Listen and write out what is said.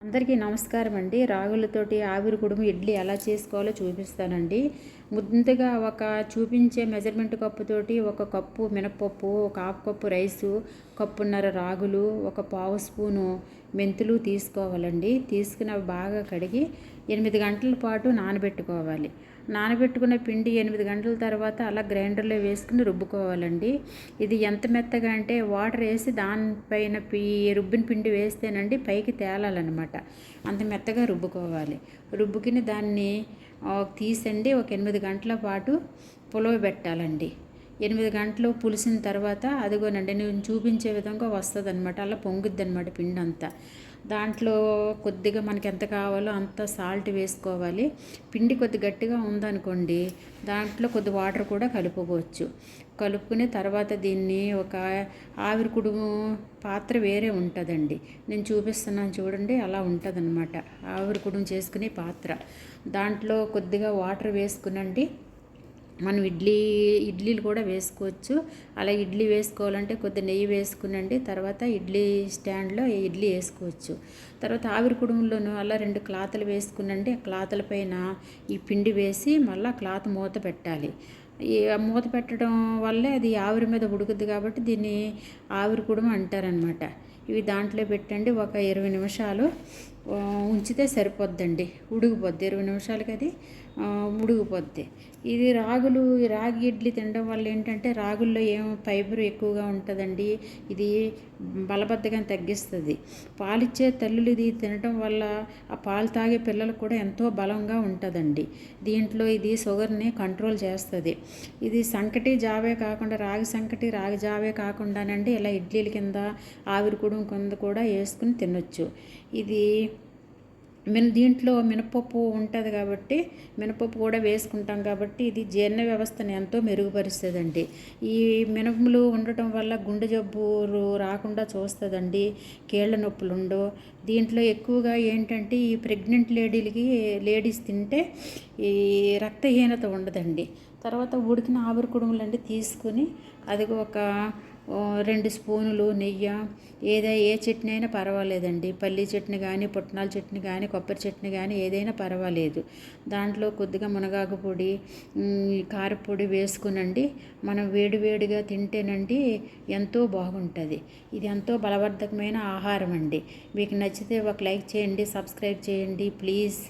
అందరికీ నమస్కారం అండి. రాగులతోటి ఆవిరి కుడుము ఇడ్లీ ఎలా చేసుకోవాలో చూపిస్తానండి. ముందుగా చూపించే మెజర్మెంట్ కప్పుతోటి ఒక కప్పు మినపప్పు, ఒక హాఫ్ కప్పు రైసు, కప్పున్నర రాగులు, ఒక పావు స్పూను మెంతులు తీసుకోవాలండి. తీసుకుని అవి బాగా కడిగి 8 గంటల పాటు నానబెట్టుకోవాలి. నానబెట్టుకున్న పిండి 8 గంటల తర్వాత అలా గ్రైండర్లో వేసుకుని రుబ్బుకోవాలండి. ఇది ఎంత మెత్తగా అంటే వాటర్ వేసి దానిపైన రుబ్బిన పిండి వేస్తేనండి పైకి తేలాలన్నమాట. అంత మెత్తగా రుబ్బుకోవాలి. రుబ్బుకుని దాన్ని తీసండి ఒక 8 గంటల పాటు పులవబెట్టాలండి. 8 గంటలు పులిసిన తర్వాత అదిగోనండి నేను చూపించే విధంగా వస్తుంది అనమాట. అలా పొంగుద్ది అనమాట పిండి అంతా. దాంట్లో కొద్దిగా మనకి ఎంత కావాలో అంత సాల్ట్ వేసుకోవాలి. పిండి కొద్ది గట్టిగా ఉందనుకోండి దాంట్లో కొద్ది వాటర్ కూడా కలుపుకోవచ్చు. కలుపుకుని తర్వాత దీన్ని ఒక ఆవిరి కుడుము పాత్ర వేరే ఉంటుందండి. నేను చూపిస్తున్నాను చూడండి, అలా ఉంటుందన్నమాట ఆవిరి కుడుము చేసుకునే పాత్ర. దాంట్లో కొద్దిగా వాటర్ వేసుకునండి. మనం ఇడ్లీలు కూడా వేసుకోవచ్చు. అలా ఇడ్లీ వేసుకోవాలంటే కొద్ది నెయ్యి వేసుకునండి. తర్వాత ఇడ్లీ స్టాండ్లో ఇడ్లీ వేసుకోవచ్చు. తర్వాత ఆవిరి కుడుములోను అలా 2 క్లాతులు వేసుకునండి. ఆ క్లాతుల పైన ఈ పిండి వేసి మళ్ళీ క్లాత్ మూత పెట్టాలి. ఈ మూత పెట్టడం వల్లే అది ఆవిరి మీద ఉడుకుద్ది కాబట్టి దీన్ని ఆవిరి కుడుము అంటారనమాట. ఇవి దాంట్లో పెట్టండి. ఒక 20 నిమిషాలు ఉంచితే సరిపోద్దండి. ఉడికిపోద్ది 20 నిమిషాలకి అది ఉడికిపోద్ది. ఇది రాగి ఇడ్లీ తినడం వల్ల ఏంటంటే రాగుల్లో ఫైబర్ ఎక్కువగా ఉంటుందండి. ఇది బలబద్ధకాన్ని తగ్గిస్తుంది. పాలిచ్చే తల్లులు ఇది తినడం వల్ల ఆ పాలు తాగే పిల్లలకు కూడా ఎంతో బలంగా ఉంటుందండి. దీంట్లో ఇది షుగర్ని కంట్రోల్ చేస్తుంది. ఇది సంకటి జావే కాకుండా రాగి జావే కాకుండానండి ఇలా ఇడ్లీల కింద ఆవిరి కుడుము కింద కూడా వేసుకుని తినొచ్చు. ఇది దీంట్లో మినపప్పు ఉంటుంది కాబట్టి మినపప్పు కూడా వేసుకుంటాం కాబట్టి ఇది జీర్ణ వ్యవస్థను ఎంతో మెరుగుపరుస్తుందండి. ఈ మినపలు ఉండటం వల్ల గుండె జబ్బు రాకుండా చూస్తుందండి. కీళ్ళ నొప్పులు ఉండవు. దీంట్లో ఎక్కువగా ఏంటంటే ఈ ప్రెగ్నెంట్ లేడీస్ తింటే ఈ రక్తహీనత ఉండదండి. తర్వాత ఉడికిన ఆవిరి కుడుములండి తీసుకుని అది ఒక 2 స్పూనులు నెయ్యి, ఏ చట్నీ అయినా పర్వాలేదండి. పల్లీ చట్నీ కానీ, పుట్నాల చట్నీ కానీ, కొబ్బరి చట్నీ కానీ ఏదైనా పర్వాలేదు. దాంట్లో కొద్దిగా మునగాకు పొడి, కారపొడి వేసుకునండి మనం వేడివేడిగా తింటేనండి ఎంతో బాగుంటుంది. ఇది ఎంతో బలవర్ధకమైన ఆహారం అండి. మీకు నచ్చితే ఒక లైక్ చేయండి, సబ్స్క్రైబ్ చేయండి ప్లీజ్.